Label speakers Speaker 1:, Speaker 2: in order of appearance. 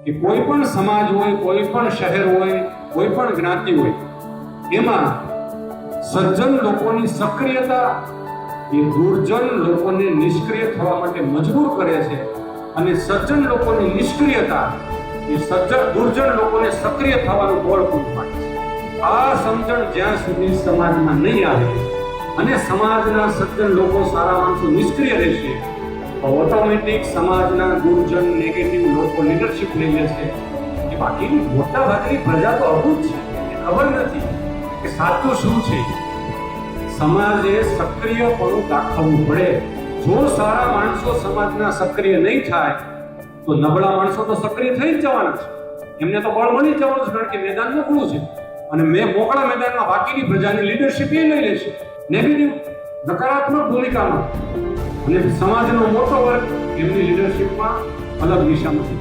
Speaker 1: કે કોઈ પણ સમાજ હોય, કોઈ પણ શહેર હોય, કોઈ પણ જ્ઞાતિ હોય, એમાં સજ્જન લોકોની સક્રિયતા એ દુર્જન લોકોને નિષ્ક્રિય થવા માટે મજબૂર કરે છે, અને સજ્જન લોકોની નિષ્ક્રિયતા એ દુર્જન લોકોને સક્રિય થવાનું બળ પૂરું પાડે છે. આ સમજણ જ્યાં સુધી સમાજમાં નહીં આવે અને સમાજના સજ્જન લોકો, સારા માણસો નિષ્ક્રિય રહેશે, તો ઓટોમેટિક સમાજના દુર્જન નેગેટિવ લોકો લીડરશિપ લઈ લેશે. એ બાકીની મોટા ભાગની પ્રજા તો અભૂત છે, ખબર નથી કે સાચું શું છે. સમાજે સક્રિયપણું દાખવવું પડે. જો સારા માણસો સમાજના સક્રિય નહીં થાય તો નબળા માણસો તો સક્રિય થઈ જ જવાના છે. એમને તો બળ મળી જ જવાનું છે, કારણ કે મેદાન મોકળું છે, અને મોકળા મેદાનમાં બાકીની પ્રજાની લીડરશિપ એ લઈ લેશે નેગેટિવ નકારાત્મક ભૂમિકામાં, અને સમાજનો મોટો વર્ગ એમની લીડરશિપમાં અલગ દિશામાં